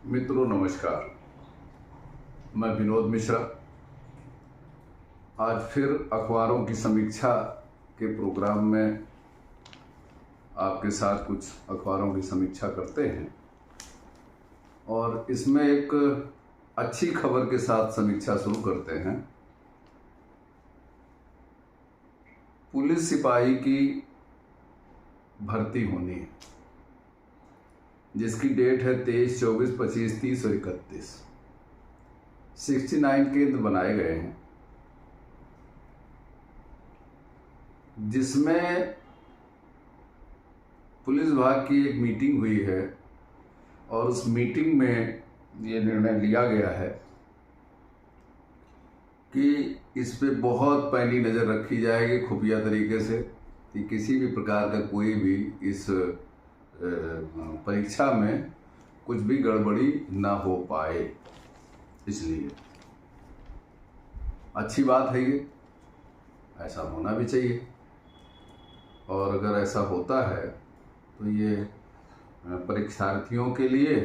मित्रों नमस्कार। मैं विनोद मिश्रा आज फिर अखबारों की समीक्षा के प्रोग्राम में आपके साथ कुछ अखबारों की समीक्षा करते हैं और इसमें एक अच्छी खबर के साथ समीक्षा शुरू करते हैं। पुलिस सिपाही की भर्ती होनी है जिसकी डेट है 23, 24, 25, 30 और 31। 69 केंद्र बनाए गए हैं जिसमें पुलिस विभाग की एक मीटिंग हुई है और उस मीटिंग में ये निर्णय लिया गया है कि इस पे बहुत पैनी नज़र रखी जाएगी खुफिया तरीके से कि किसी भी प्रकार का कोई भी इस परीक्षा में कुछ भी गड़बड़ी ना हो पाए। इसलिए अच्छी बात है, ये ऐसा होना भी चाहिए और अगर ऐसा होता है तो ये परीक्षार्थियों के लिए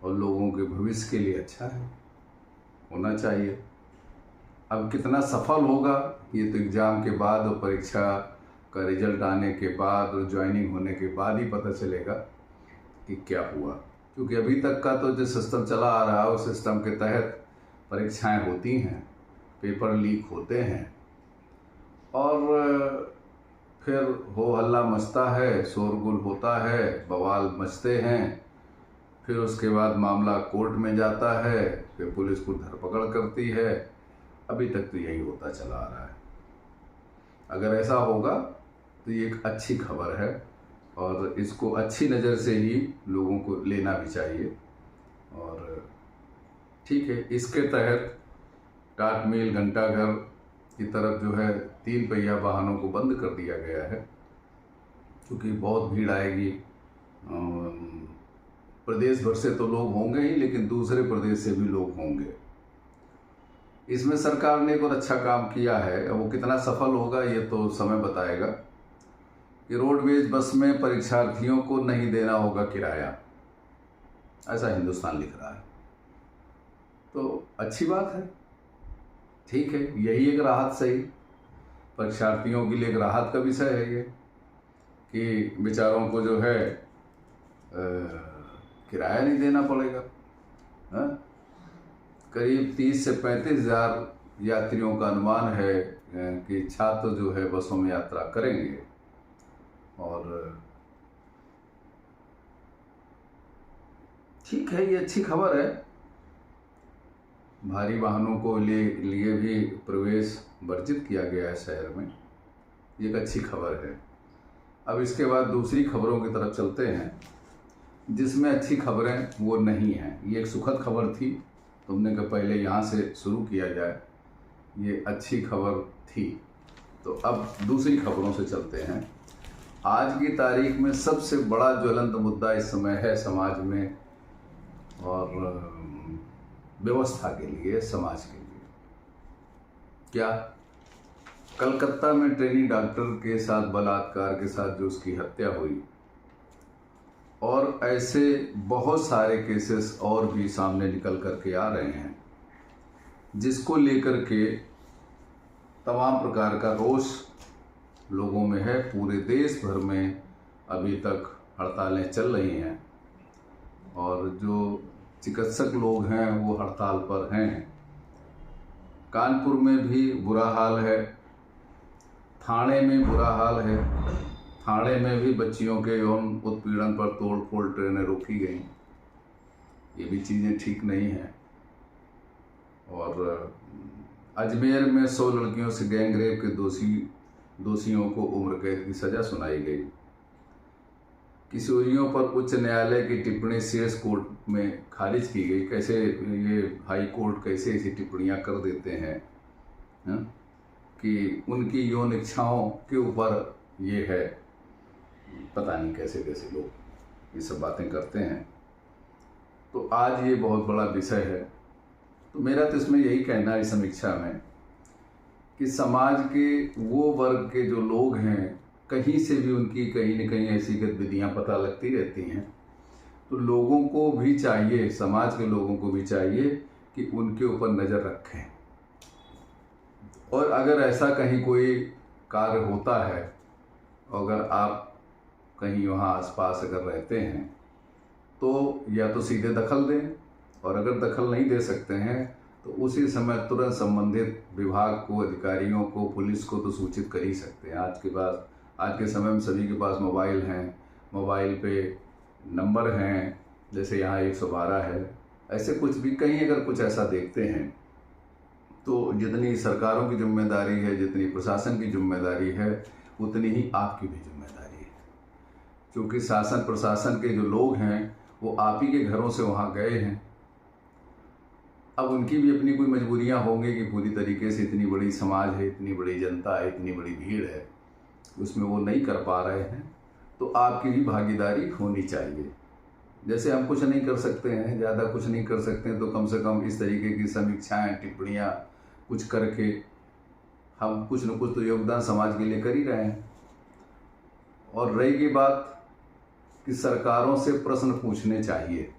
और लोगों के भविष्य के लिए अच्छा है, होना चाहिए। अब कितना सफल होगा ये तो एग्ज़ाम के बाद और परीक्षा का रिजल्ट आने के बाद और ज्वाइनिंग होने के बाद ही पता चलेगा कि क्या हुआ, क्योंकि अभी तक का तो जो सिस्टम चला आ रहा है उस सिस्टम के तहत परीक्षाएं होती हैं, पेपर लीक होते हैं और फिर हो हल्ला मचता है, शोरगुल होता है, बवाल मचते हैं, फिर उसके बाद मामला कोर्ट में जाता है, फिर पुलिस को धरपकड़ करती है। अभी तक तो यही होता चला आ रहा है। अगर ऐसा होगा तो ये एक अच्छी खबर है और इसको अच्छी नज़र से ही लोगों को लेना भी चाहिए। और ठीक है, इसके तहत टाट मिल, घंटाघर की तरफ जो है 3 पहिया वाहनों को बंद कर दिया गया है क्योंकि बहुत भीड़ आएगी। प्रदेश भर से तो लोग होंगे ही, लेकिन दूसरे प्रदेश से भी लोग होंगे। इसमें सरकार ने एक और अच्छा काम किया है, वो कितना सफल होगा ये तो समय बताएगा, कि रोडवेज बस में परीक्षार्थियों को नहीं देना होगा किराया, ऐसा हिंदुस्तान लिख रहा है। तो अच्छी बात है, ठीक है, यही एक राहत सही, परीक्षार्थियों के लिए एक राहत का विषय है ये कि बेचारों को जो है किराया नहीं देना पड़ेगा। करीब 30 से 35 हज़ार यात्रियों का अनुमान है कि छात्र जो है बसों में यात्रा करेंगे और ठीक है, ये अच्छी खबर है। भारी वाहनों को लिए भी प्रवेश वर्जित किया गया है शहर में, ये एक अच्छी खबर है। अब इसके बाद दूसरी खबरों की तरफ चलते हैं जिसमें अच्छी खबरें वो नहीं हैं। ये एक सुखद खबर थी, तुमने कहा पहले यहाँ से शुरू किया जाए, ये अच्छी खबर थी। तो अब दूसरी खबरों से चलते हैं। आज की तारीख में सबसे बड़ा ज्वलंत मुद्दा इस समय है समाज में और व्यवस्था के लिए, समाज के लिए। क्या? कलकत्ता में ट्रेनी डॉक्टर के साथ बलात्कार के साथ जो उसकी हत्या हुई और ऐसे बहुत सारे केसेस और भी सामने निकल कर के आ रहे हैं जिसको लेकर के तमाम प्रकार का रोष लोगों में है। पूरे देश भर में अभी तक हड़तालें चल रही हैं और जो चिकित्सक लोग हैं वो हड़ताल पर हैं। कानपुर में भी बुरा हाल है, थाने में बुरा हाल है, थाने में भी बच्चियों के यौन उत्पीड़न पर तोड़ फोड़ ट्रेनें रोकी गई, ये भी चीज़ें ठीक नहीं हैं। और अजमेर में 100 लड़कियों से गैंग रेप के दोषियों को उम्र कैद की सज़ा सुनाई गई। किशोरियों पर उच्च न्यायालय की टिप्पणी शीर्ष कोर्ट में खारिज की गई। कैसे ये हाई कोर्ट कैसे ऐसी टिप्पणियां कर देते हैं कि उनकी यौन इच्छाओं के ऊपर ये है, पता नहीं कैसे कैसे लोग ये सब बातें करते हैं। तो आज ये बहुत बड़ा विषय है। तो मेरा तो इसमें यही कहना है इस समीक्षा में कि समाज के वो वर्ग के जो लोग हैं, कहीं से भी उनकी कहीं न कहीं ऐसी गतिविधियां पता लगती रहती हैं तो लोगों को भी चाहिए, समाज के लोगों को भी चाहिए कि उनके ऊपर नज़र रखें। और अगर ऐसा कहीं कोई कार्य होता है, अगर आप कहीं वहाँ आसपास अगर रहते हैं तो या तो सीधे दखल दें, और अगर दखल नहीं दे सकते हैं तो उसी समय तुरंत संबंधित विभाग को, अधिकारियों को, पुलिस को तो सूचित कर ही सकते हैं। आज के समय में सभी के पास मोबाइल हैं, मोबाइल पे नंबर हैं, जैसे यहाँ 112 है। ऐसे कुछ भी कहीं अगर कुछ ऐसा देखते हैं तो जितनी सरकारों की जिम्मेदारी है, जितनी प्रशासन की जिम्मेदारी है, उतनी ही आपकी भी जिम्मेदारी है। क्योंकि शासन प्रशासन के जो लोग हैं वो आप ही के घरों से वहाँ गए हैं। अब उनकी भी अपनी कोई मजबूरियाँ होंगी कि पूरी तरीके से इतनी बड़ी समाज है, इतनी बड़ी जनता है, इतनी बड़ी भीड़ है, उसमें वो नहीं कर पा रहे हैं, तो आपकी भी भागीदारी होनी चाहिए। जैसे हम कुछ नहीं कर सकते हैं, ज़्यादा कुछ नहीं कर सकते हैं, तो कम से कम इस तरीके की समीक्षाएं, टिप्पणियाँ कुछ करके हम कुछ न कुछ तो योगदान समाज के लिए कर ही रहे हैं। और रही बात कि सरकारों से प्रश्न पूछने चाहिए।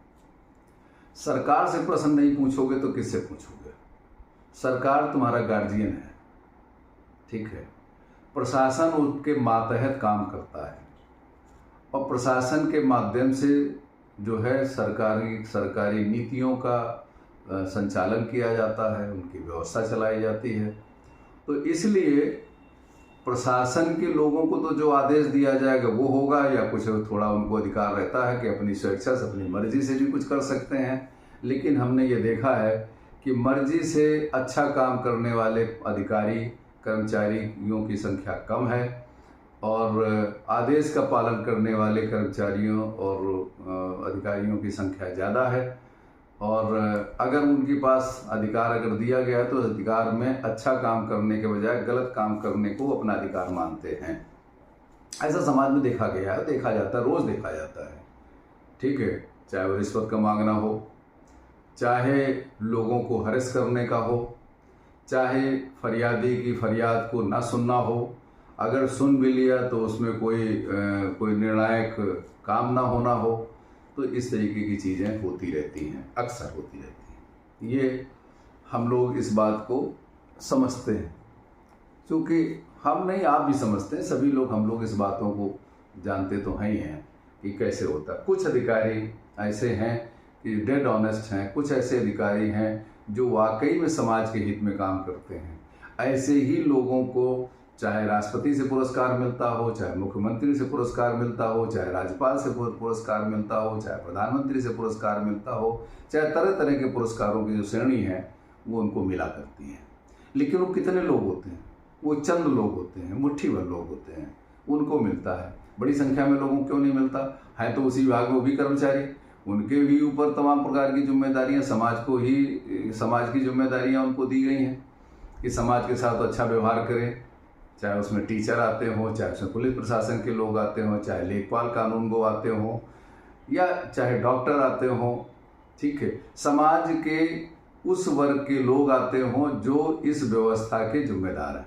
सरकार से प्रश्न नहीं पूछोगे तो किससे पूछोगे? सरकार तुम्हारा गार्जियन है, ठीक है। प्रशासन उसके मातहत काम करता है और प्रशासन के माध्यम से जो है सरकारी नीतियों का संचालन किया जाता है, उनकी व्यवस्था चलाई जाती है। तो इसलिए प्रशासन के लोगों को तो जो आदेश दिया जाएगा वो होगा, या कुछ थोड़ा उनको अधिकार रहता है कि अपनी स्वेच्छा से, अपनी मर्जी से भी कुछ कर सकते हैं। लेकिन हमने ये देखा है कि मर्जी से अच्छा काम करने वाले अधिकारी कर्मचारियों की संख्या कम है और आदेश का पालन करने वाले कर्मचारियों और अधिकारियों की संख्या ज़्यादा है। और अगर उनके पास अधिकार अगर दिया गया तो अधिकार में अच्छा काम करने के बजाय गलत काम करने को अपना अधिकार मानते हैं। ऐसा समाज में देखा गया है, देखा जाता है, रोज़ देखा जाता है, ठीक है। चाहे वो रिश्वत का मांगना हो, चाहे लोगों को हरेस करने का हो, चाहे फरियादी की फरियाद को ना सुनना हो, अगर सुन भी लिया तो उसमें कोई निर्णायक काम ना होना हो, तो इस तरीके की चीज़ें होती रहती हैं, अक्सर होती रहती हैं। ये हम लोग इस बात को समझते हैं, क्योंकि हम नहीं, आप भी समझते हैं, सभी लोग, हम लोग इस बातों को जानते तो हैं ही हैं कि कैसे होता है। कुछ अधिकारी ऐसे हैं कि डेड ऑनेस्ट हैं, कुछ ऐसे अधिकारी हैं जो वाकई में समाज के हित में काम करते हैं। ऐसे ही लोगों को चाहे राष्ट्रपति से पुरस्कार मिलता हो, चाहे मुख्यमंत्री से पुरस्कार मिलता हो, चाहे राज्यपाल से पुरस्कार मिलता हो, चाहे प्रधानमंत्री से पुरस्कार मिलता हो, चाहे तरह तरह के पुरस्कारों की जो श्रेणी है वो उनको मिला करती है। लेकिन वो कितने लोग होते हैं? वो चंद लोग होते हैं, मुट्ठी भर लोग होते हैं, उनको मिलता है। बड़ी संख्या में लोगों को क्यों नहीं मिलता है? तो उसी विभाग में वो भी कर्मचारी, उनके भी ऊपर तमाम प्रकार की जिम्मेदारियाँ, समाज की जिम्मेदारियाँ उनको दी गई हैं कि समाज के साथ अच्छा व्यवहार करें। चाहे उसमें टीचर आते हों, चाहे उसमें पुलिस प्रशासन के लोग आते हों, चाहे लेखपाल कानून गो आते हों, या चाहे डॉक्टर आते हों, ठीक है, समाज के उस वर्ग के लोग आते हों जो इस व्यवस्था के जिम्मेदार हैं।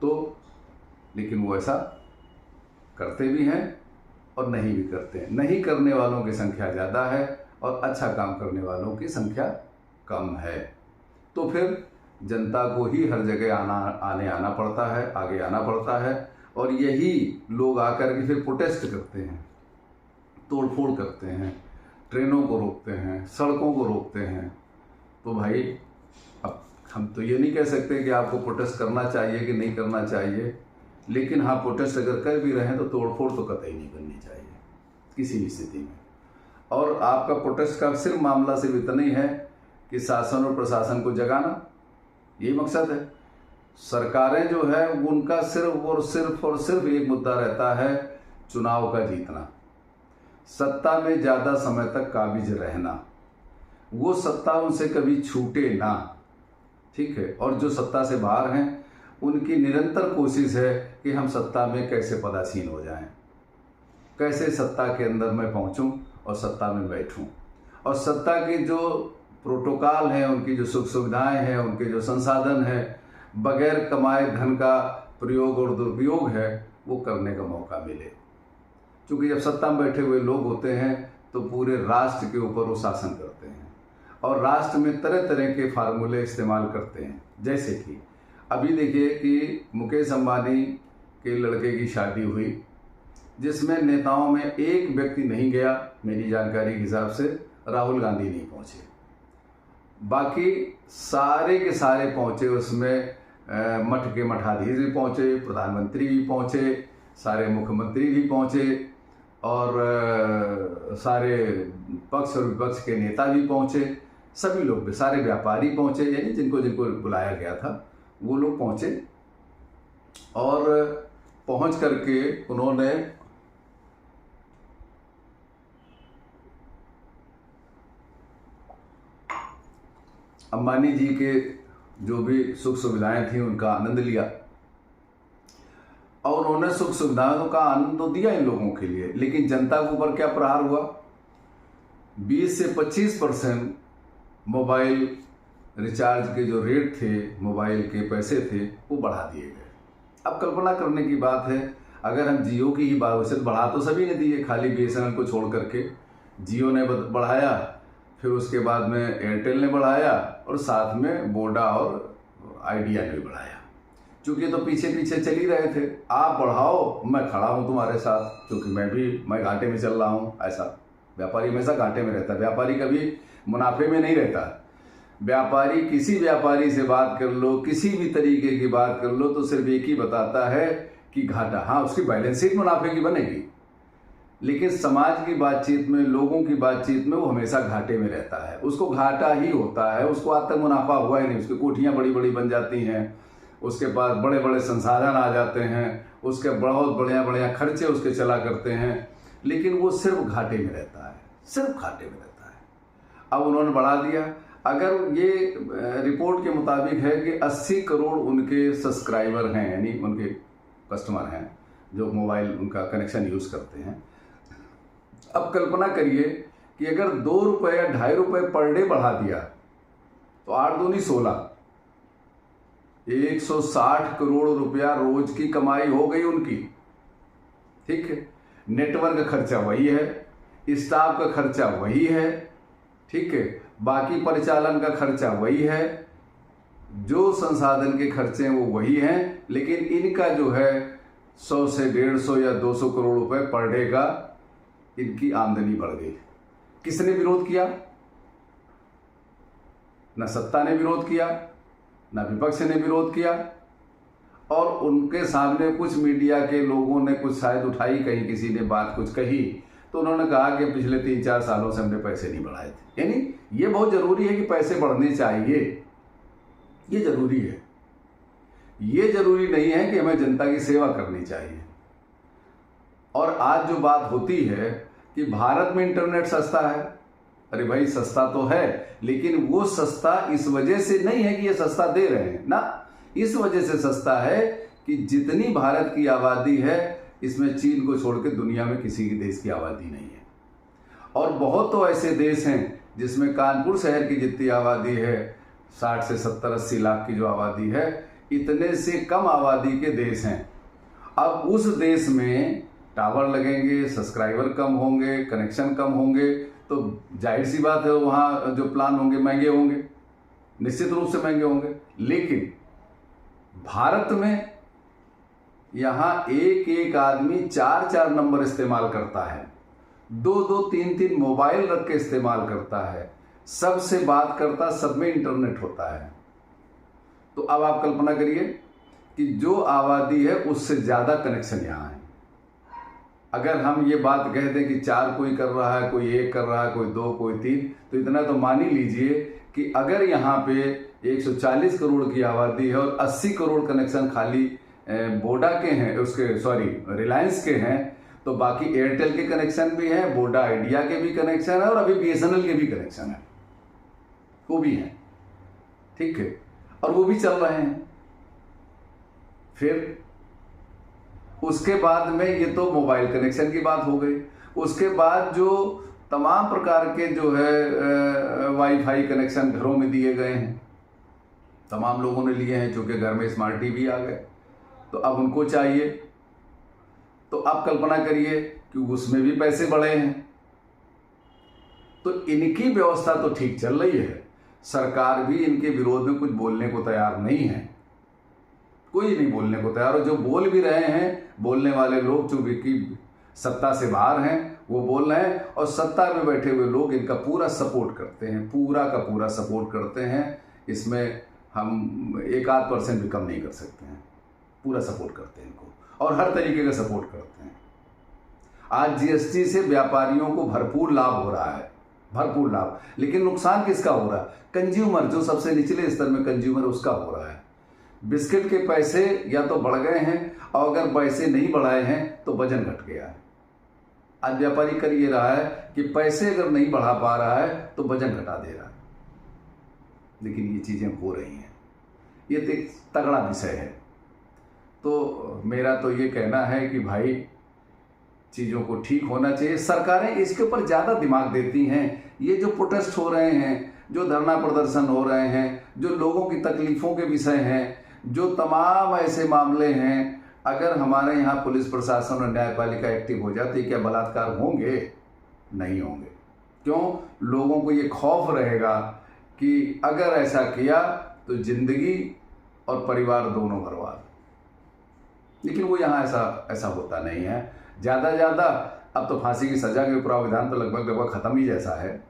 तो लेकिन वो ऐसा करते भी हैं और नहीं भी करते हैं। नहीं करने वालों की संख्या ज़्यादा है और अच्छा काम करने वालों की संख्या कम है। तो फिर जनता को ही हर जगह आना पड़ता है, आगे आना पड़ता है, और यही लोग आकर के फिर प्रोटेस्ट करते हैं, तोड़फोड़ करते हैं, ट्रेनों को रोकते हैं, सड़कों को रोकते हैं। तो भाई अब हम तो ये नहीं कह सकते कि आपको प्रोटेस्ट करना चाहिए कि नहीं करना चाहिए, लेकिन हाँ, प्रोटेस्ट अगर कर भी रहे हैं तो तोड़फोड़ तो कतई नहीं करनी चाहिए किसी भी स्थिति में। और आपका प्रोटेस्ट का सिर्फ मामला सिर्फ इतना ही है कि शासन और प्रशासन को जगाना, यही मकसद है। सरकारें जो है उनका सिर्फ और सिर्फ एक मुद्दा रहता है, चुनाव का जीतना, सत्ता में ज़्यादा समय तक काबिज रहना, वो सत्ता उनसे कभी छूटे ना, ठीक है। और जो सत्ता से बाहर हैं उनकी निरंतर कोशिश है कि हम सत्ता में कैसे पदासीन हो जाएं, कैसे सत्ता के अंदर मैं पहुंचूं और सत्ता में बैठूं, और सत्ता के जो प्रोटोकॉल हैं, उनकी जो सुख सुविधाएं हैं, उनके जो संसाधन हैं, बगैर कमाए धन का प्रयोग और दुरुपयोग है वो करने का मौका मिले। क्योंकि जब सत्ता में बैठे हुए लोग होते हैं तो पूरे राष्ट्र के ऊपर वो शासन करते हैं और राष्ट्र में तरह तरह के फार्मूले इस्तेमाल करते हैं। जैसे कि अभी देखिए कि मुकेश अंबानी के लड़के की शादी हुई, जिसमें नेताओं में एक व्यक्ति नहीं गया, मेरी जानकारी के हिसाब से राहुल गांधी नहीं पहुंचे, बाकी सारे के सारे पहुंचे। उसमें मठ के मठाधीश भी पहुंचे, प्रधानमंत्री भी पहुंचे, सारे मुख्यमंत्री भी पहुंचे और सारे पक्ष और विपक्ष के नेता भी पहुंचे, सभी लोग, सारे व्यापारी पहुंचे, यानी जिनको जिनको बुलाया गया था वो लोग पहुंचे। और पहुंच करके उन्होंने अंबानी जी के जो भी सुख सुविधाएं थी उनका आनंद लिया और उन्होंने सुख सुविधाओं का आनंद तो दिया इन लोगों के लिए, लेकिन जनता के ऊपर क्या प्रहार हुआ? 20 से 25% मोबाइल रिचार्ज के जो रेट थे, मोबाइल के पैसे थे, वो बढ़ा दिए गए। अब कल्पना करने की बात है, अगर हम जियो की ही बात, वैसे बढ़ा तो सभी ने दिए, खाली BSNL को छोड़ करके जियो ने बढ़ाया, फिर उसके बाद में एयरटेल ने बढ़ाया और साथ में वोडा और आइडिया ने भी बढ़ाया। चूँकि तो पीछे पीछे चल ही रहे थे, आप बढ़ाओ मैं खड़ा हूँ तुम्हारे साथ, क्योंकि मैं घाटे में चल रहा हूँ। ऐसा व्यापारी हमेशा घाटे में रहता है, व्यापारी कभी मुनाफे में नहीं रहता। व्यापारी, किसी व्यापारी से बात कर लो, किसी भी तरीके की बात कर लो, तो सिर्फ एक ही बताता है कि घाटा। हाँ, उसकी बैलेंस शीट मुनाफे की बनेगी, लेकिन समाज की बातचीत में, लोगों की बातचीत में वो हमेशा घाटे में रहता है, उसको घाटा ही होता है। उसको आज तक मुनाफा हुआ ही नहीं। उसकी कोठियाँ बड़ी बड़ी बन जाती हैं, उसके पास बड़े बड़े संसाधन आ जाते हैं, उसके बहुत बढ़िया बढ़िया खर्चे उसके चला करते हैं, लेकिन वो सिर्फ घाटे में रहता है, सिर्फ घाटे में रहता है। अब उन्होंने बढ़ा दिया। अगर ये रिपोर्ट के मुताबिक है कि 80 करोड़ उनके सब्सक्राइबर हैं, यानी उनके कस्टमर हैं जो मोबाइल उनका कनेक्शन यूज़ करते हैं। अब कल्पना करिए कि अगर 2 रुपये या 2.5 रुपये पर डे बढ़ा दिया तो 8 दूनी 16, 160 करोड़ रुपया रोज की कमाई हो गई उनकी। ठीक है, नेटवर्क खर्चा वही है, स्टाफ का खर्चा वही है, ठीक है, बाकी परिचालन का खर्चा वही है, जो संसाधन के खर्चे हैं वो वही हैं, लेकिन इनका जो है 100 से 150 या 200 करोड़ रुपए पर डे का इनकी आमदनी बढ़ गई। किसने विरोध किया? न सत्ता ने विरोध किया, न विपक्ष ने विरोध किया, और उनके सामने कुछ मीडिया के लोगों ने कुछ शायद उठाई, कहीं किसी ने बात कुछ कही तो उन्होंने कहा कि पिछले 3-4 सालों से हमने पैसे नहीं बढ़ाए थे। यानी ये बहुत जरूरी है कि पैसे बढ़ने चाहिए, ये जरूरी है। ये जरूरी नहीं है कि हमें जनता की सेवा करनी चाहिए। और आज जो बात होती है कि भारत में इंटरनेट सस्ता है, अरे भाई सस्ता तो है, लेकिन वो सस्ता इस वजह से नहीं है कि ये सस्ता दे रहे हैं ना, इस वजह से सस्ता है कि जितनी भारत की आबादी है, इसमें चीन को छोड़ के दुनिया में किसी के देश की आबादी नहीं है। और बहुत तो ऐसे देश हैं जिसमें कानपुर शहर की जितनी आबादी है, 60 से 70-80 लाख की जो आबादी है, इतने से कम आबादी के देश हैं। अब उस देश में टावर लगेंगे, सब्सक्राइबर कम होंगे, कनेक्शन कम होंगे, तो जाहिर सी बात है वहाँ जो प्लान होंगे महंगे होंगे, निश्चित रूप से महंगे होंगे। लेकिन भारत में यहाँ एक एक आदमी 4-4 नंबर इस्तेमाल करता है, 2-2, 3-3 मोबाइल रख के इस्तेमाल करता है, सबसे बात करता, सब में इंटरनेट होता है। तो अब आप कल्पना करिए कि जो आबादी है उससे ज़्यादा कनेक्शन यहाँ है। अगर हम ये बात कह दें कि 4 कोई कर रहा है, कोई 1 कर रहा है, कोई 2, कोई 3, तो इतना तो मान ही लीजिए कि अगर यहाँ पे 140 करोड़ की आबादी है और 80 करोड़ कनेक्शन खाली वोडा के हैं, उसके रिलायंस के हैं, तो बाकी एयरटेल के कनेक्शन भी हैं, वोडा आइडिया के भी कनेक्शन है और अभी BSNL के भी कनेक्शन है, वो भी हैं, ठीक है, और वो भी चल रहे हैं। फिर उसके बाद में ये तो मोबाइल कनेक्शन की बात हो गई। उसके बाद जो तमाम प्रकार के जो है वाईफाई कनेक्शन घरों में दिए गए हैं, तमाम लोगों ने लिए हैं, चूँकि घर में स्मार्ट टीवी आ गए तो अब उनको चाहिए। तो आप कल्पना करिए कि उसमें भी पैसे बढ़े हैं। तो इनकी व्यवस्था तो ठीक चल रही है, सरकार भी इनके विरोध में कुछ बोलने को तैयार नहीं है, कोई नहीं बोलने को तैयार। और जो बोल भी रहे हैं, बोलने वाले लोग जो कि सत्ता से बाहर हैं वो बोल रहे हैं, और सत्ता में बैठे हुए लोग इनका पूरा सपोर्ट करते हैं, पूरा का पूरा सपोर्ट करते हैं। इसमें हम 1-8% भी कम नहीं कर सकते हैं, पूरा सपोर्ट करते हैं इनको, और हर तरीके का सपोर्ट करते हैं। आज जीएसटी से व्यापारियों को भरपूर लाभ हो रहा है, भरपूर लाभ, लेकिन नुकसान किसका हो रहा है? कंज्यूमर, जो सबसे निचले स्तर में कंज्यूमर, उसका हो रहा है। बिस्किट के पैसे या तो बढ़ गए हैं, और अगर पैसे नहीं बढ़ाए हैं तो वजन घट गया है। आज व्यापारी कर ये रहा है कि पैसे अगर नहीं बढ़ा पा रहा है तो वजन घटा दे रहा है, लेकिन ये चीज़ें हो रही हैं, ये तो एक तगड़ा विषय है। तो मेरा तो ये कहना है कि भाई चीज़ों को ठीक होना चाहिए। सरकारें इसके ऊपर ज़्यादा दिमाग देती हैं। ये जो प्रोटेस्ट हो रहे हैं, जो धरना प्रदर्शन हो रहे हैं, जो लोगों की तकलीफ़ों के विषय हैं, जो तमाम ऐसे मामले हैं, अगर हमारे यहाँ पुलिस प्रशासन और न्यायपालिका एक्टिव हो जाती, क्या बलात्कार होंगे? नहीं होंगे। क्यों? लोगों को ये खौफ रहेगा कि अगर ऐसा किया तो जिंदगी और परिवार दोनों बर्बाद। लेकिन वो यहाँ ऐसा होता नहीं है। ज़्यादा अब तो फांसी की सज़ा के प्रावधान तो लगभग ख़त्म ही जैसा है,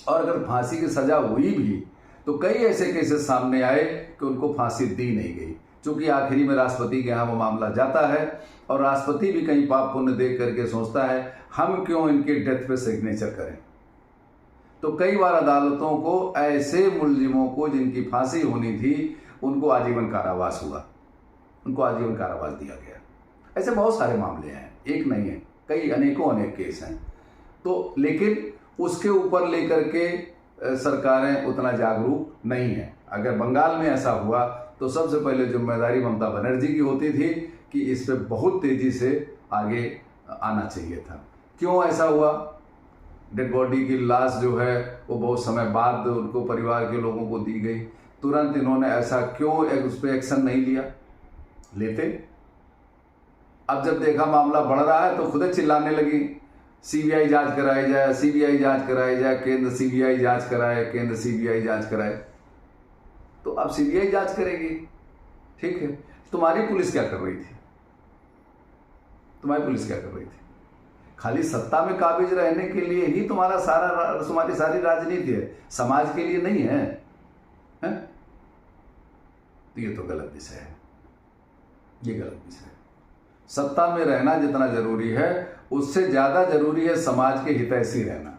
और अगर फांसी की सज़ा हुई भी तो कई ऐसे केसेस सामने आए कि उनको फांसी दी नहीं गई, क्योंकि आखिरी में राष्ट्रपति के यहाँ वो मामला जाता है, और राष्ट्रपति भी कहीं पाप पुण्य देख करके सोचता है हम क्यों इनके डेथ पे सिग्नेचर करें। तो कई बार अदालतों को ऐसे मुलजिमों को जिनकी फांसी होनी थी उनको आजीवन कारावास हुआ, उनको आजीवन कारावास दिया गया। ऐसे बहुत सारे मामले हैं, एक नहीं है, कई अनेक केस हैं। तो लेकिन उसके ऊपर लेकर के सरकारें उतना जागरूक नहीं है। अगर बंगाल में ऐसा हुआ तो सबसे पहले जिम्मेदारी ममता बनर्जी की होती थी कि इस पे बहुत तेजी से आगे आना चाहिए था। क्यों ऐसा हुआ? डेड बॉडी की लाश जो है वो बहुत समय बाद उनको परिवार के लोगों को दी गई, तुरंत इन्होंने ऐसा क्यों उस पर एक्शन नहीं लिया? लेते। अब जब देखा मामला बढ़ रहा है तो खुद चिल्लाने लगी सीबीआई जांच कराई जाए, सीबीआई जांच कराई जाए, केंद्र सीबीआई जांच कराए, केंद्र सीबीआई जांच कराए। तो अब सीबीआई जांच करेगी, ठीक है। तुम्हारी पुलिस क्या कर रही थी? तुम्हारी पुलिस क्या कर रही थी? खाली सत्ता में काबिज रहने के लिए ही तुम्हारी सारी राजनीति है, समाज के लिए नहीं है, है? तो ये तो गलत विषय है, ये गलत विषय है। सत्ता में रहना जितना जरूरी है उससे ज्यादा जरूरी है समाज के हितैषी रहना,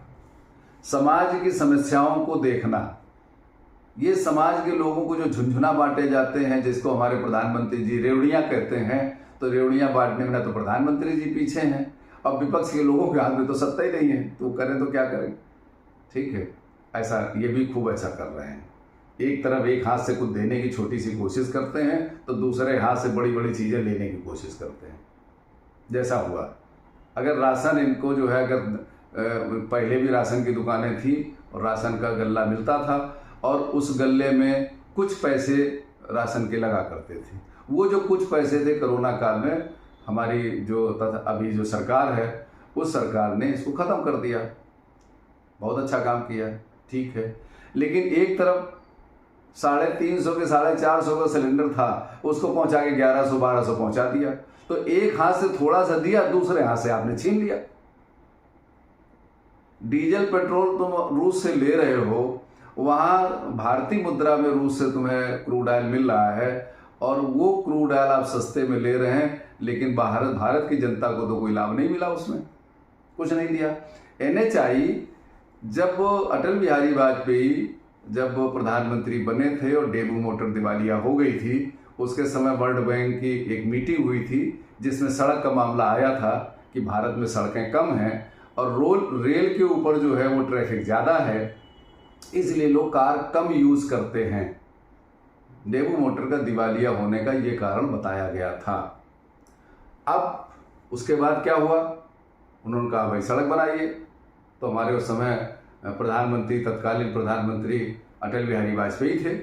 समाज की समस्याओं को देखना। ये समाज के लोगों को जो झुंझुना बांटे जाते हैं, जिसको हमारे प्रधानमंत्री जी रेवड़ियां कहते हैं, तो रेवड़ियां बांटने में ना तो प्रधानमंत्री जी पीछे हैं, और विपक्ष के लोगों के हाथ में तो सत्ता ही नहीं है, तो करें तो क्या करें, ठीक है। ऐसा ये भी खूब ऐसा कर रहे हैं, एक तरफ एक हाथ से कुछ देने की छोटी सी कोशिश करते हैं तो दूसरे हाथ से बड़ी बड़ी चीज़ें लेने की कोशिश करते हैं। जैसा हुआ, अगर राशन इनको जो है, अगर पहले भी राशन की दुकानें थी और राशन का गल्ला मिलता था, और उस गल्ले में कुछ पैसे राशन के लगा करते थे, वो जो कुछ पैसे थे कोरोना काल में हमारी जो अभी जो सरकार है उस सरकार ने इसको ख़त्म कर दिया। बहुत अच्छा काम किया, ठीक है। लेकिन एक तरफ 350 के 450 का सिलेंडर था, उसको पहुंचा के 1100-1200 पहुंचा दिया, तो एक हाथ से थोड़ा सा दिया, दूसरे हाथ से आपने छीन लिया। डीजल पेट्रोल तुम रूस से ले रहे हो, वहां भारतीय मुद्रा में रूस से तुम्हें क्रूड ऑयल मिल रहा है, और वो क्रूड ऑयल आप सस्ते में ले रहे हैं, लेकिन भारत की जनता को तो कोई लाभ नहीं मिला, उसमें कुछ नहीं दिया। NHI जब अटल बिहारी वाजपेयी जब प्रधानमंत्री बने थे और डेबू मोटर दिवालिया हो गई थी, उसके समय वर्ल्ड बैंक की एक मीटिंग हुई थी जिसमें सड़क का मामला आया था कि भारत में सड़कें कम हैं और रेल के ऊपर जो है वो ट्रैफिक ज़्यादा है, इसलिए लोग कार कम यूज़ करते हैं। डेबू मोटर का दिवालिया होने का ये कारण बताया गया था। अब उसके बाद क्या हुआ, उन्होंने कहा भाई सड़क बनाइए, तो हमारे उस समय प्रधानमंत्री, तत्कालीन प्रधानमंत्री अटल बिहारी वाजपेयी थे,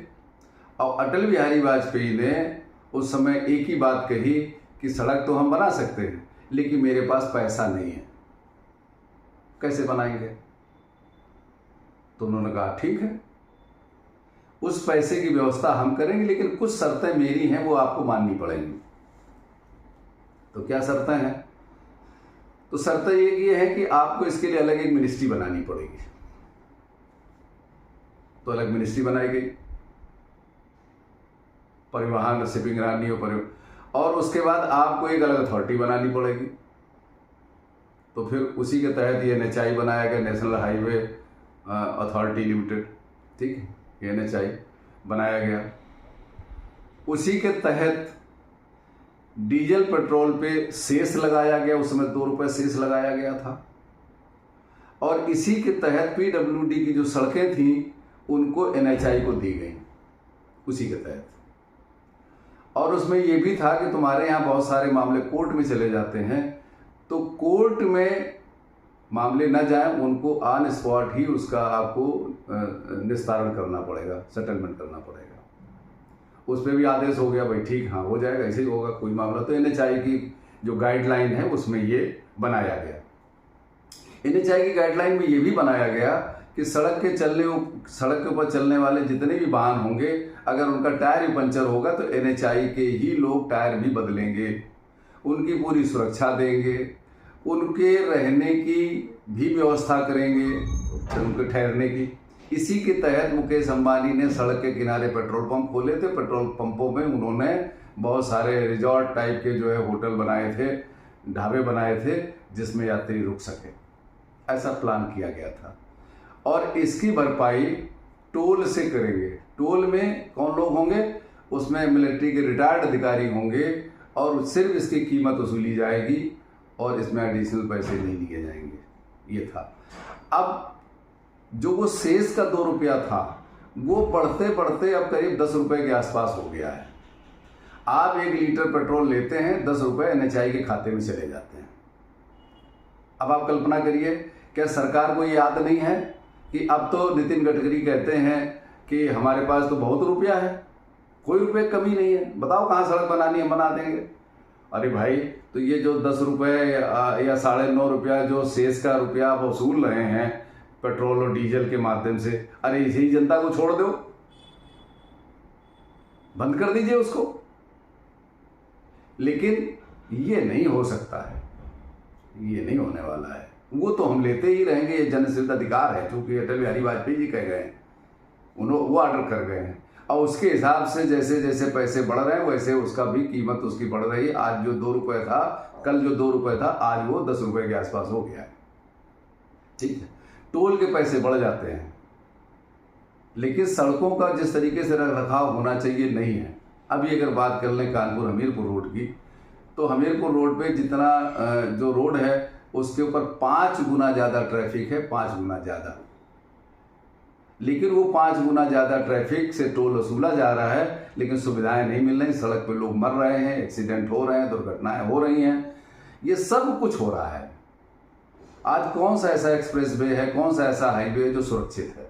और अटल बिहारी वाजपेयी ने उस समय एक ही बात कही कि सड़क तो हम बना सकते हैं, लेकिन मेरे पास पैसा नहीं है। कैसे बनाएंगे? तो उन्होंने कहा ठीक है, उस पैसे की व्यवस्था हम करेंगे, लेकिन कुछ शर्तें मेरी हैं वो आपको माननी पड़ेंगी। तो क्या शर्तें हैं? तो शर्तें ये है कि आपको इसके लिए अलग एक मिनिस्ट्री बनानी पड़ेगी। तो अलग मिनिस्ट्री बनाई गई, परिवहन, शिपिंग रानी और उसके बाद आपको एक अलग अथॉरिटी बनानी पड़ेगी। तो फिर उसी के तहत ये NHI बनाया गया, नेशनल हाईवे अथॉरिटी लिमिटेड, ठीक है, NHI बनाया गया। उसी के तहत डीजल पेट्रोल पे सेस लगाया गया, उस समय 2 रुपये सेस लगाया गया था। और इसी के तहत PWD की जो सड़कें थी उनको NHI को दी गई, उसी के तहत। और उसमें ये भी था कि तुम्हारे यहाँ बहुत सारे मामले कोर्ट में चले जाते हैं, तो कोर्ट में मामले न जाए, उनको ऑन स्पॉट ही उसका आपको निस्तारण करना पड़ेगा, सेटलमेंट करना पड़ेगा। उस पर भी आदेश हो गया, भाई ठीक, हाँ हो जाएगा, ऐसे ही होगा, कोई मामला। तो NHI की जो गाइडलाइन है उसमें ये बनाया गया। NHI की गाइडलाइन में ये भी बनाया गया कि सड़क के ऊपर चलने वाले जितने भी वाहन होंगे, अगर उनका टायर भी पंचर होगा तो NHI के ही लोग टायर भी बदलेंगे, उनकी पूरी सुरक्षा देंगे, उनके रहने की भी व्यवस्था करेंगे, उनके ठहरने की। इसी के तहत मुकेश अंबानी ने सड़क के किनारे पेट्रोल पंप खोले थे। पेट्रोल पंपों में उन्होंने बहुत सारे रिजॉर्ट टाइप के जो है होटल बनाए थे, ढाबे बनाए थे, जिसमें यात्री रुक सके। ऐसा प्लान किया गया था। और इसकी भरपाई टोल से करेंगे। टोल में कौन लोग होंगे? उसमें मिलिट्री के रिटायर्ड अधिकारी होंगे और सिर्फ इसकी कीमत वसूली जाएगी और इसमें एडिशनल पैसे नहीं लिए जाएंगे। ये था। अब जो वो सेस का 2 रुपया था वो बढ़ते बढ़ते अब करीब 10 रुपये के आसपास हो गया है। आप 1 लीटर पेट्रोल लेते हैं, 10 रुपये NHI के खाते में चले जाते हैं। अब आप कल्पना करिए, क्या सरकार को ये याद नहीं है कि अब तो नितिन गडकरी कहते हैं कि हमारे पास तो बहुत रुपया है, कोई रुपये कमी नहीं है, बताओ कहाँ सड़क बनानी है, बना देंगे। अरे भाई, तो ये जो 10 रुपये या 9.5 रुपया जो सेस का रुपया आप वसूल रहे हैं पेट्रोल और डीजल के माध्यम से, अरे इसी जनता को छोड़ दो, बंद कर दीजिए उसको। लेकिन ये नहीं हो सकता है, ये नहीं होने वाला है। वो तो हम लेते ही रहेंगे, ये जनसिद्ध अधिकार है, क्योंकि अटल बिहारी वाजपेयी जी कह गए हैं, उन्होंने वो ऑर्डर कर गए हैं। और उसके हिसाब से जैसे जैसे पैसे बढ़ रहे हैं वैसे उसका भी कीमत उसकी बढ़ रही है। आज जो 2 रुपये था, कल जो 2 रुपये था, आज वो 10 रुपये के आसपास हो गया है। ठीक है, टोल के पैसे बढ़ जाते हैं, लेकिन सड़कों का जिस तरीके से रखरखाव होना चाहिए नहीं है। अभी अगर बात कर लें कानपुर हमीरपुर रोड की, तो हमीरपुर रोड पे जितना जो रोड है उसके ऊपर 5 गुना ज़्यादा ट्रैफिक है, 5 गुना ज़्यादा। लेकिन वो 5 गुना ज़्यादा ट्रैफिक से टोल वसूला जा रहा है, लेकिन सुविधाएं नहीं मिल रही। सड़क पे लोग मर रहे हैं, एक्सीडेंट हो रहे हैं, दुर्घटनाएं हो रही हैं, ये सब कुछ हो रहा है। आज कौन सा ऐसा एक्सप्रेस वे है, कौन सा ऐसा हाईवे है जो सुरक्षित है?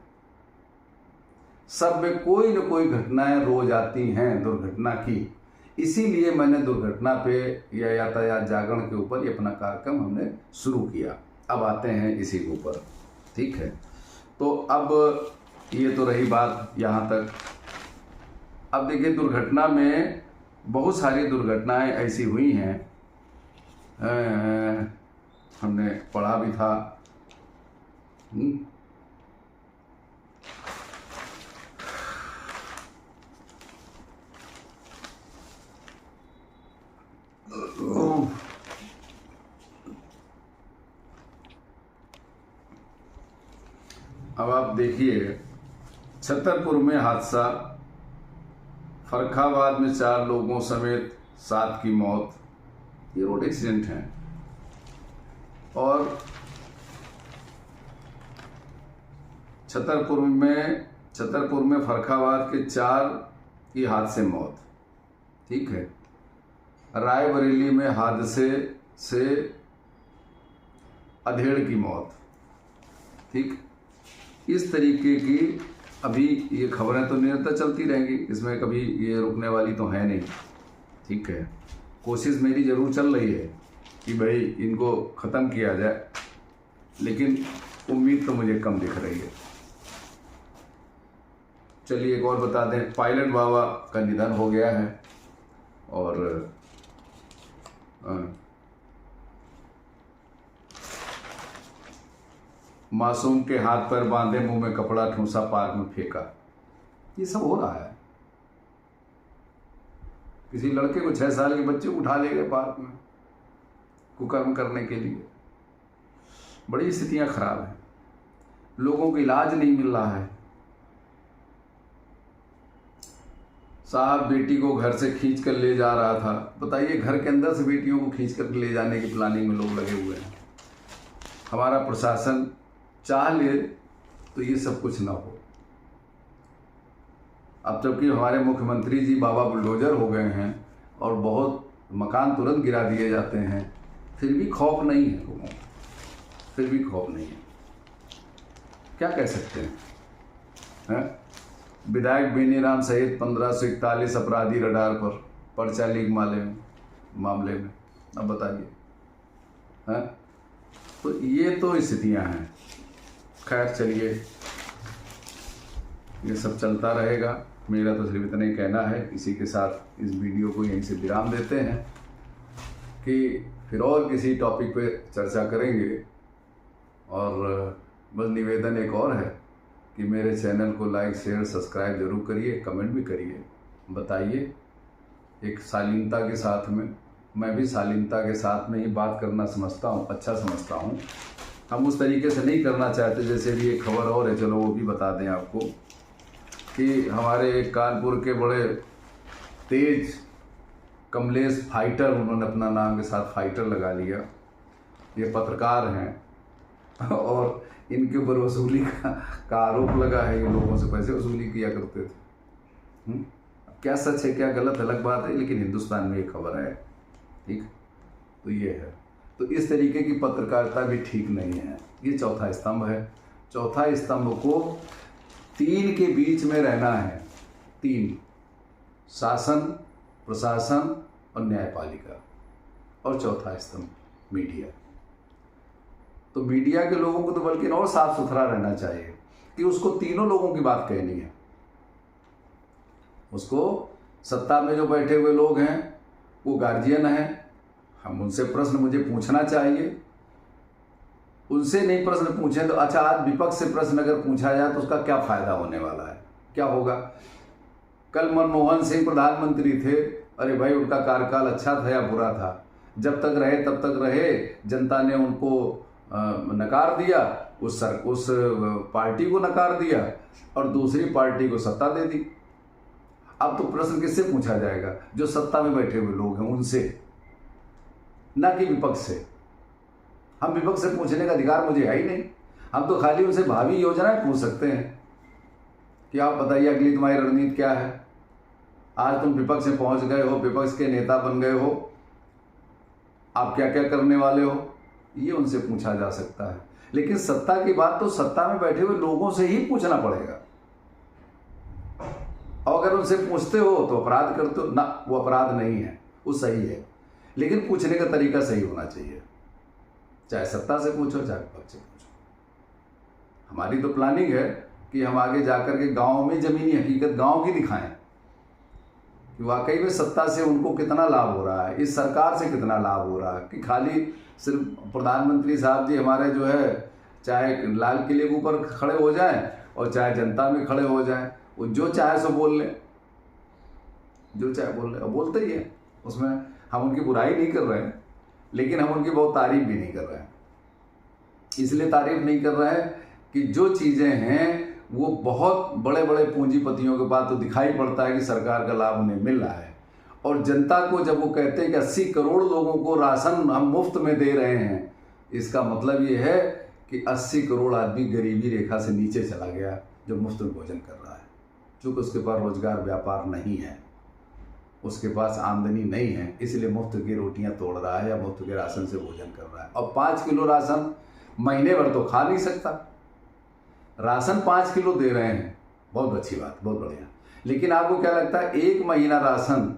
सब में कोई न कोई घटनाएं रोज आती हैं दुर्घटना की। इसीलिए मैंने दुर्घटना पे या यातायात जागरण के ऊपर ये अपना कार्यक्रम हमने शुरू किया। अब आते हैं इसी के ऊपर, ठीक है। तो अब ये तो रही बात यहाँ तक। अब देखिए, दुर्घटना में बहुत सारी दुर्घटनाएं ऐसी हुई हैं, हमने पढ़ा भी था। अब आप देखिए, छतरपुर में हादसा, फर्रुखाबाद में 4 लोगों समेत 7 की मौत, ये रोड एक्सीडेंट हैं। और छतरपुर में फर्रुखाबाद के 4 की हादसे मौत, ठीक है। रायबरेली में हादसे से अधेड़ की मौत, ठीक। इस तरीके की अभी ये खबरें तो निरंतर चलती रहेंगी, इसमें कभी ये रुकने वाली तो है नहीं, ठीक है। कोशिश मेरी ज़रूर चल रही है कि भाई इनको ख़त्म किया जाए, लेकिन उम्मीद तो मुझे कम दिख रही है। चलिए एक और बता दें, पायलट बाबा का निधन हो गया है और मासूम के हाथ पर बांधे, मुंह में कपड़ा ठूंसा, पार्क में फेंका। ये सब हो रहा है। किसी लड़के को 6 साल के बच्चे को उठा ले गए पार्क में कुकर्म करने के लिए। बड़ी स्थितियां खराब हैं, लोगों को इलाज नहीं मिल रहा है। साहब बेटी को घर से खींच कर ले जा रहा था। बताइए, घर के अंदर से बेटियों को खींच कर ले जाने की प्लानिंग में लोग लगे हुए हैं। हमारा प्रशासन चाह ले तो ये सब कुछ ना हो। अब जबकि हमारे मुख्यमंत्री जी बाबा बुलडोजर हो गए हैं और बहुत मकान तुरंत गिरा दिए जाते हैं, फिर भी खौफ नहीं है लोगों को, फिर भी खौफ नहीं है। क्या कह सकते हैं? विधायक बेनीराम सहित 1541 अपराधी रडार पर, पर्चा लीक मामले में। अब बताइए, हैं? तो ये तो स्थितियां हैं। खैर चलिए, ये सब चलता रहेगा। मेरा तो सिर्फ इतना ही कहना है। इसी के साथ इस वीडियो को यहीं से विराम देते हैं कि फिर और किसी टॉपिक पे चर्चा करेंगे। और बस निवेदन एक और है कि मेरे चैनल को लाइक शेयर सब्सक्राइब जरूर करिए, कमेंट भी करिए, बताइए एक शालीनता के साथ में। मैं भी शालीनता के साथ में ही बात करना समझता हूँ, अच्छा समझता हूँ। हम उस तरीके से नहीं करना चाहते। जैसे भी एक खबर और है, चलो वो भी बता दें आपको कि हमारे कानपुर के बड़े तेज कमलेश फाइटर, उन्होंने अपना नाम के साथ फाइटर लगा लिया। ये पत्रकार हैं और इनके ऊपर वसूली का आरोप लगा है। ये लोगों से पैसे वसूली किया करते थे। अब क्या सच है क्या गलत अलग बात है, लेकिन हिंदुस्तान में ये खबर है। ठीक, तो ये है। तो इस तरीके की पत्रकारिता भी ठीक नहीं है। ये चौथा स्तंभ है। चौथा स्तंभ को 3 के बीच में रहना है। 3, शासन, प्रशासन और न्यायपालिका, और चौथा स्तंभ मीडिया। तो मीडिया के लोगों को तो बल्कि और साफ सुथरा रहना चाहिए कि उसको तीनों लोगों की बात कहनी है। उसको सत्ता में जो बैठे हुए लोग हैं वो गार्जियन हैं, हम उनसे प्रश्न मुझे पूछना चाहिए। उनसे नहीं प्रश्न पूछें तो अच्छा, आज विपक्ष से प्रश्न अगर पूछा जाए तो उसका क्या फायदा होने वाला है, क्या होगा? कल मनमोहन सिंह प्रधानमंत्री थे, अरे भाई उनका कार्यकाल अच्छा था या बुरा था? जब तक रहे तब तक रहे, जनता ने उनको नकार दिया, उस पार्टी को नकार दिया और दूसरी पार्टी को सत्ता दे दी। अब तो प्रश्न किससे पूछा जाएगा? जो सत्ता में बैठे हुए लोग हैं उनसे, ना कि विपक्ष से। हम विपक्ष से पूछने का अधिकार मुझे है ही नहीं। हम तो खाली उनसे भावी योजनाएं पूछ सकते हैं कि आप बताइए अगली तुम्हारी रणनीति क्या है। आज तुम विपक्ष में पहुंच गए हो, विपक्ष के नेता बन गए हो, आप क्या क्या करने वाले हो, ये उनसे पूछा जा सकता है। लेकिन सत्ता की बात तो सत्ता में बैठे हुए लोगों से ही पूछना पड़ेगा। और अगर उनसे पूछते हो तो अपराध करते हो ना, वो अपराध नहीं है, वो सही है। लेकिन पूछने का तरीका सही होना चाहिए, चाहे सत्ता से पूछो चाहे विपक्ष से पूछो। हमारी तो प्लानिंग है कि हम आगे जाकर के गांव में जमीनी हकीकत गांव की दिखाएं कि वाकई में सत्ता से उनको कितना लाभ हो रहा है, इस सरकार से कितना लाभ हो रहा है। कि खाली सिर्फ प्रधानमंत्री साहब जी हमारे जो है चाहे लाल किले के ऊपर खड़े हो जाएं और चाहे जनता में खड़े हो जाएं, वो जो चाहे सो बोल लें, जो चाहे बोल लें, और बोलते ही है। उसमें हम उनकी बुराई नहीं कर रहे हैं, लेकिन हम उनकी बहुत तारीफ भी नहीं कर रहे हैं। इसलिए तारीफ नहीं कर रहे हैं कि जो चीज़ें हैं वो बहुत बड़े बड़े पूंजीपतियों के पास तो दिखाई पड़ता है कि सरकार का लाभ उन्हें मिल रहा है। और जनता को जब वो कहते हैं कि 80 करोड़ लोगों को राशन हम मुफ्त में दे रहे हैं, इसका मतलब ये है कि 80 करोड़ आदमी गरीबी रेखा से नीचे चला गया जो मुफ्त में भोजन कर रहा है। चूँकि उसके पास रोजगार व्यापार नहीं है, उसके पास आमदनी नहीं है, इसलिए मुफ्त की रोटियां तोड़ रहा है या मुफ्त के राशन से भोजन कर रहा है। और 5 किलो राशन महीने भर तो खा नहीं सकता। राशन 5 किलो दे रहे हैं, बहुत अच्छी बात, बहुत बढ़िया। लेकिन आपको क्या लगता है 1 महीना राशन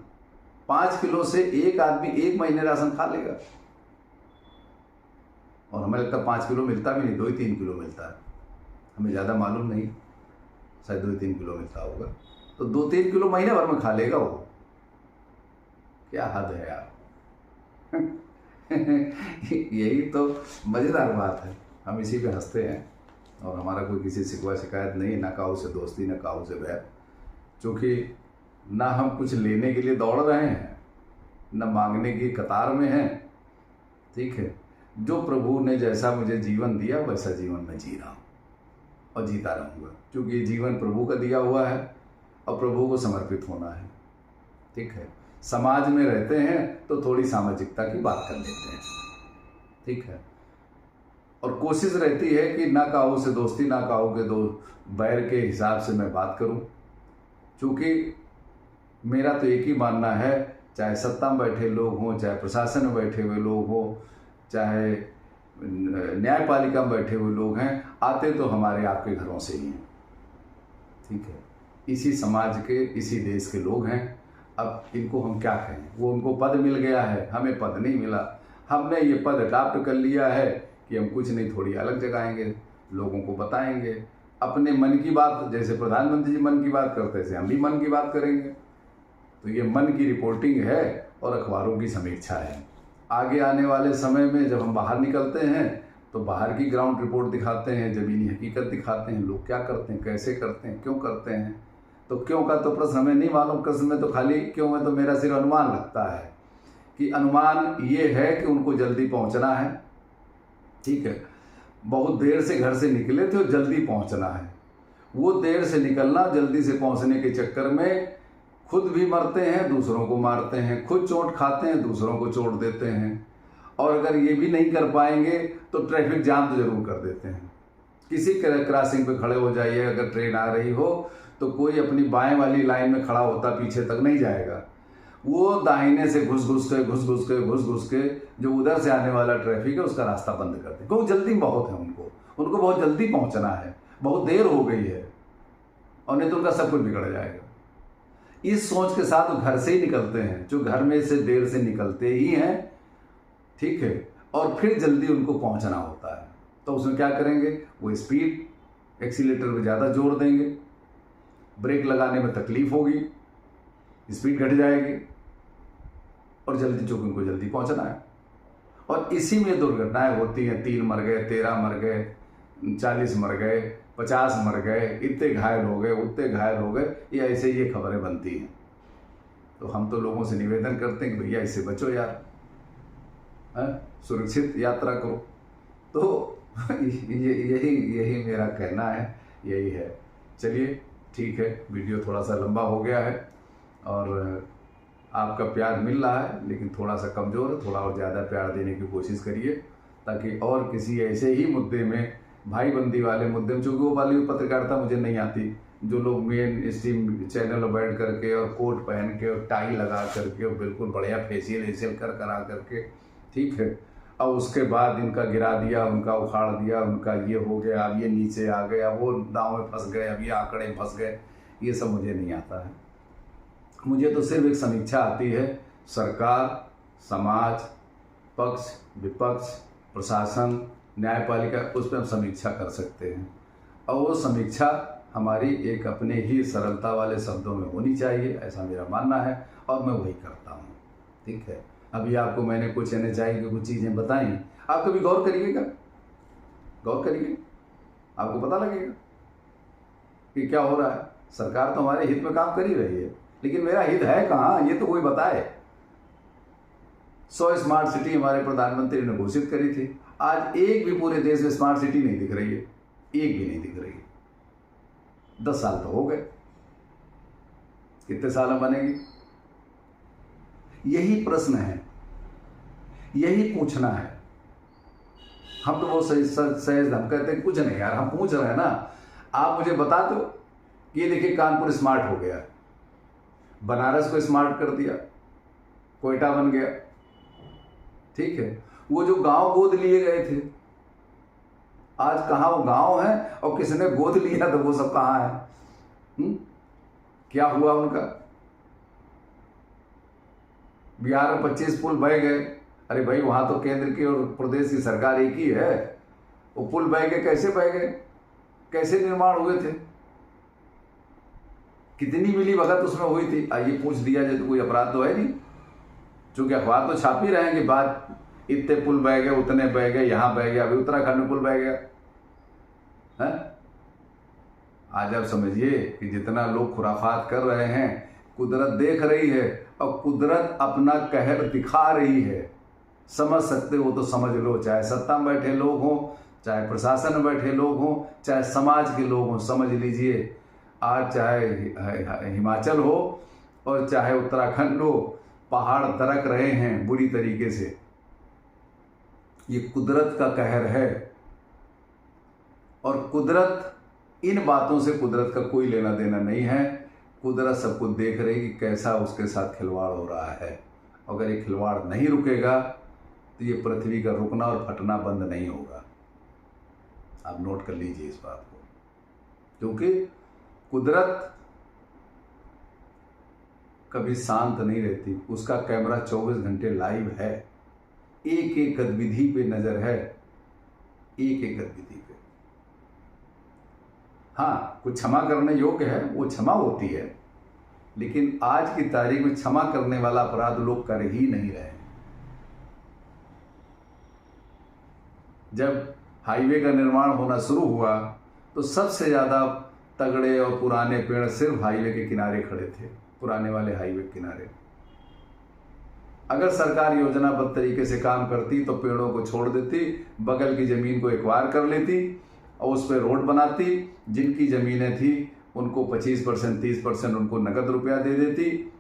5 किलो से एक आदमी 1 महीने राशन खा लेगा? और हमें लगता है 5 किलो मिलता भी नहीं, 2 ही 3 किलो मिलता है, हमें ज़्यादा मालूम नहीं। शायद 2-3 किलो मिलता होगा, तो 2-3 किलो महीने भर में खा लेगा वो। क्या हद है यार। यही तो मज़ेदार बात है, हम इसी पे हंसते हैं। और हमारा कोई किसी शिकवा शिकायत नहीं, ना काऊ से दोस्ती, ना काऊ से बैर, क्योंकि ना हम कुछ लेने के लिए दौड़ रहे हैं, ना मांगने की कतार में हैं। ठीक है, जो प्रभु ने जैसा मुझे जीवन दिया वैसा जीवन मैं जी रहा हूँ और जीता रहूँगा, क्योंकि ये जीवन प्रभु का दिया हुआ है और प्रभु को समर्पित होना है। ठीक है, समाज में रहते हैं तो थोड़ी सामाजिकता की बात कर लेते हैं। ठीक है, और कोशिश रहती है कि ना काऊ से दोस्ती, ना काऊ के बैर के हिसाब से मैं बात करूं, क्योंकि मेरा तो एक ही मानना है, चाहे सत्ता में बैठे लोग हों, चाहे प्रशासन में बैठे हुए लोग हों, चाहे न्यायपालिका में बैठे हुए लोग हैं, आते तो हमारे आपके घरों से ही हैं। ठीक है, इसी समाज के, इसी देश के लोग हैं। अब इनको हम क्या कहें, वो उनको पद मिल गया है, हमें पद नहीं मिला। हमने ये पद अडॉप्ट कर लिया है कि हम कुछ नहीं, थोड़ी अलग जगाएंगे, लोगों को बताएंगे अपने मन की बात। जैसे प्रधानमंत्री जी मन की बात करते थे, हम भी मन की बात करेंगे। तो ये मन की रिपोर्टिंग है और अखबारों की समीक्षा है। आगे आने वाले समय में जब हम बाहर निकलते हैं तो बाहर की ग्राउंड रिपोर्ट दिखाते हैं, ज़मीनी हकीकत दिखाते हैं, लोग क्या करते हैं, कैसे करते हैं, क्यों करते हैं। तो क्यों का तो प्रश्न हमें नहीं मालूम, प्रश्न में तो खाली क्यों में तो मेरा सिर्फ अनुमान लगता है कि अनुमान ये है कि उनको जल्दी पहुंचना है। ठीक है, बहुत देर से घर से निकले थे और जल्दी पहुंचना है। वो देर से निकलना, जल्दी से पहुंचने के चक्कर में खुद भी मरते हैं, दूसरों को मारते हैं, खुद चोट खाते हैं, दूसरों को चोट देते हैं। और अगर ये भी नहीं कर पाएंगे तो ट्रैफिक जाम तो जरूर कर देते हैं। किसी क्रॉसिंग पे खड़े हो जाइए, अगर ट्रेन आ रही हो तो कोई अपनी बाएं वाली लाइन में खड़ा होता पीछे तक नहीं जाएगा, वो दाहिने से घुस घुस के जो उधर से आने वाला ट्रैफिक है उसका रास्ता बंद कर दे, क्योंकि जल्दी बहुत है, उनको बहुत जल्दी पहुंचना है, बहुत देर हो गई है और नहीं तो उनका सब कुछ बिगड़ जाएगा। इस सोच के साथ वो घर से ही निकलते हैं, जो घर में से देर से निकलते ही हैं। ठीक है, और फिर जल्दी उनको पहुंचना होता है, तो उसमें क्या करेंगे, वो स्पीड एक्सीलेटर पे ज़्यादा जोर देंगे, ब्रेक लगाने में तकलीफ होगी, स्पीड घट जाएगी और जल्दी, चूंकि उनको जल्दी पहुंचना है। और इसी में दुर्घटनाएं होती हैं। 3 मर गए, 13 मर गए, 40 मर गए, 50 मर गए, इतने घायल हो गए, उतने घायल हो गए, ये ऐसे ये खबरें बनती हैं। तो हम तो लोगों से निवेदन करते हैं कि भैया इससे बचो यार, सुरक्षित यात्रा करो। तो यही मेरा कहना है, यही है। चलिए ठीक है, वीडियो थोड़ा सा लंबा हो गया है और आपका प्यार मिल रहा है, लेकिन थोड़ा सा कमज़ोर है, थोड़ा और ज़्यादा प्यार देने की कोशिश करिए, ताकि और किसी ऐसे ही मुद्दे में, भाईबंदी वाले मुद्दे में, चूँकि वो वाली पत्रकारिता मुझे नहीं आती, जो लोग मेन स्ट्रीम चैनल में बैठ करके और कोट पहन के और टाई लगा करके और बिल्कुल बढ़िया फेशियल करा करके, ठीक है, अब उसके बाद इनका गिरा दिया, उनका उखाड़ दिया, उनका ये हो गया, अब ये नीचे आ गया, वो दांव में फंस गए, अब ये आंकड़े फंस गए, ये सब मुझे नहीं आता है। मुझे तो सिर्फ एक समीक्षा आती है, सरकार, समाज, पक्ष विपक्ष, प्रशासन, न्यायपालिका, उस पर हम समीक्षा कर सकते हैं और वो समीक्षा हमारी एक अपने ही सरलता वाले शब्दों में होनी चाहिए, ऐसा मेरा मानना है और मैं वही करता हूँ। ठीक है, अभी आपको मैंने कुछ NHI की कुछ चीज़ें बताई, आप कभी गौर करिएगा, गौर करिए, आपको पता लगेगा कि क्या हो रहा है। सरकार तो हमारे हित में काम कर ही रही है, लेकिन मेरा हित है कहाँ, ये तो कोई बताए। 100 स्मार्ट सिटी हमारे प्रधानमंत्री ने घोषित करी थी, आज एक भी पूरे देश में स्मार्ट सिटी नहीं दिख रही है, एक भी नहीं दिख रही है। 10 साल तो हो गए, कितने साल में बनेगी? यही प्रश्न है, यही पूछना है। हम तो बहुत सहज हम कहते हैं कुछ नहीं यार, हम पूछ रहे हैं ना, आप मुझे बता दो कि ये देखिए कानपुर स्मार्ट हो गया, बनारस को स्मार्ट कर दिया, कोयटा बन गया। ठीक है, वो जो गांव गोद लिए गए थे, आज कहाँ वो गांव है और किसने गोद लिया तो वो सब कहाँ है? क्या हुआ उनका? बिहार में 25 पुल बह गए। अरे भाई, वहां तो केंद्र की और प्रदेश की सरकार एक ही है, वो पुल बह गए, कैसे बह गए, कैसे निर्माण हुए थे? कितनी मिली भगत उसमें हुई थी, आइए पूछ दिया जाए तो कोई अपराध तो है नहीं। चूंकि अखबार तो छाप ही रहे हैं कि बात इतने पुल बह गए, उतने बह गए, यहाँ बह गया, अभी उत्तराखंड में पुल बह गया है। आज आप समझिए कि जितना लोग खुराफात कर रहे हैं, कुदरत देख रही है और कुदरत अपना कहर दिखा रही है। समझ सकते हो तो समझ लो, चाहे सत्ता में बैठे लोग हों, चाहे प्रशासन में बैठे लोग हों, चाहे समाज के लोग हों, समझ लीजिए आज चाहे हिमाचल हो और चाहे उत्तराखंड हो, पहाड़ दरक रहे हैं बुरी तरीके से। ये कुदरत का कहर है और कुदरत, इन बातों से कुदरत का कोई लेना देना नहीं है। कुदरत सब कुछ देख रही कि कैसा उसके साथ खिलवाड़ हो रहा है। अगर ये खिलवाड़ नहीं रुकेगा तो ये पृथ्वी का रुकना और फटना बंद नहीं होगा। आप नोट कर लीजिए इस बात को, क्योंकि कुदरत कभी शांत नहीं रहती। उसका कैमरा 24 घंटे लाइव है, एक एक गतिविधि पे नजर है, एक एक गतिविधि पे। हाँ, कुछ क्षमा करने योग्य है, वो क्षमा होती है, लेकिन आज की तारीख में क्षमा करने वाला अपराध लोग कर ही नहीं रहे। जब हाईवे का निर्माण होना शुरू हुआ तो सबसे ज़्यादा तगड़े और पुराने पेड़ सिर्फ हाईवे के किनारे खड़े थे, पुराने वाले हाईवे के किनारे। अगर सरकार योजनाबद्ध तरीके से काम करती तो पेड़ों को छोड़ देती, बगल की ज़मीन को एक्वायर कर लेती और उस पर रोड बनाती। जिनकी ज़मीनें थी उनको 25%, 30% उनको नकद रुपया दे देती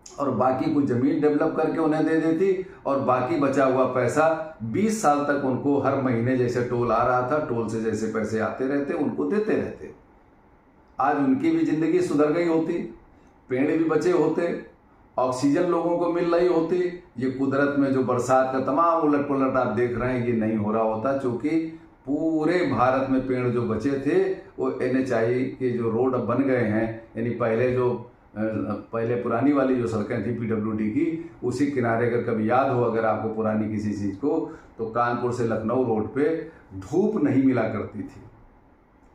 और बाकी कुछ ज़मीन डेवलप करके उन्हें दे देती और बाकी बचा हुआ पैसा 20 साल तक उनको हर महीने जैसे टोल आ रहा था, टोल से जैसे पैसे आते रहते उनको देते रहते। आज उनकी भी ज़िंदगी सुधर गई होती, पेड़ भी बचे होते, ऑक्सीजन लोगों को मिल रही होती। ये कुदरत में जो बरसात का तमाम उलट पलट आप देख रहे हैं ये नहीं हो रहा होता, क्योंकि पूरे भारत में पेड़ जो बचे थे वो NHI के जो रोड अब बन गए हैं, यानी पहले पुरानी वाली जो सड़कें थी PWD की, उसी किनारे अगर कभी याद हो अगर आपको पुरानी किसी चीज़ को, तो कानपुर से लखनऊ रोड पे धूप नहीं मिला करती थी,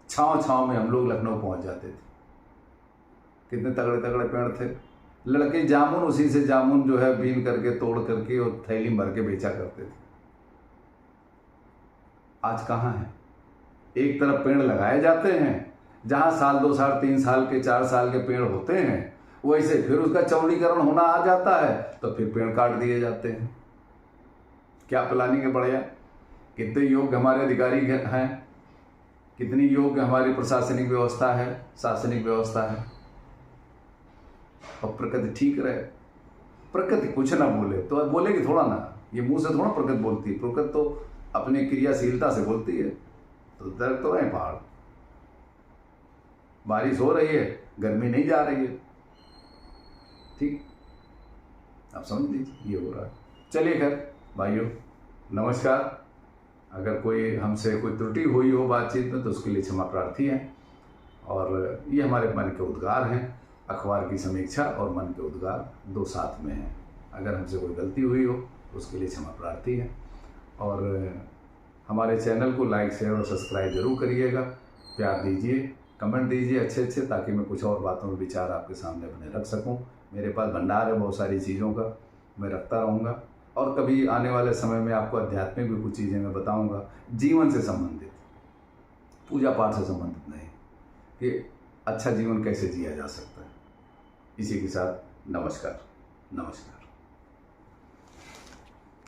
छाँव में हम लोग लखनऊ पहुंच जाते थे। कितने तगड़े तगड़े पेड़ थे। लड़के जामुन, उसी से जामुन जो है बीन करके तोड़ करके और थैली में भर के बेचा करते थे। आज कहाँ है? एक तरफ पेड़ लगाए जाते हैं, जहाँ साल 2 साल 3 साल के 4 साल के पेड़ होते हैं, वैसे फिर उसका चौड़ीकरण होना आ जाता है तो फिर पेड़ काट दिए जाते हैं। क्या प्लानिंग है बढ़िया। कितने योग्य हमारे अधिकारी हैं, कितनी योग्य हमारी प्रशासनिक व्यवस्था है, शासनिक व्यवस्था है। और प्रकृति ठीक रहे, प्रकृति कुछ ना बोले तो अब बोलेगी थोड़ा ना, ये मुंह से थोड़ा प्रकृति बोलती है। प्रकृति तो अपनी क्रियाशीलता से बोलती है। तो दर्द तो रहे पहाड़, बारिश हो रही है, गर्मी नहीं जा रही है, ठीक, आप समझ लीजिए ये हो रहा है। चलिए खैर भाइयों, नमस्कार। अगर कोई हमसे कोई त्रुटि हुई हो बातचीत में तो उसके लिए क्षमा प्रार्थी है। और ये हमारे मन के उद्गार हैं, अखबार की समीक्षा और मन के उद्गार दो साथ में हैं। अगर हमसे कोई गलती हुई हो तो उसके लिए क्षमा प्रार्थी है। और हमारे चैनल को लाइक शेयर और सब्सक्राइब जरूर करिएगा, प्यार दीजिए, कमेंट दीजिए अच्छे, ताकि मैं कुछ और बातों में विचार आपके सामने अपने रख सकूं। मेरे पास भंडार है बहुत सारी चीज़ों का, मैं रखता रहूँगा। और कभी आने वाले समय में आपको आध्यात्मिक भी कुछ चीज़ें मैं बताऊँगा, जीवन से संबंधित, पूजा पाठ से संबंधित नहीं, कि अच्छा जीवन कैसे जिया जा सकता है। इसी के साथ नमस्कार।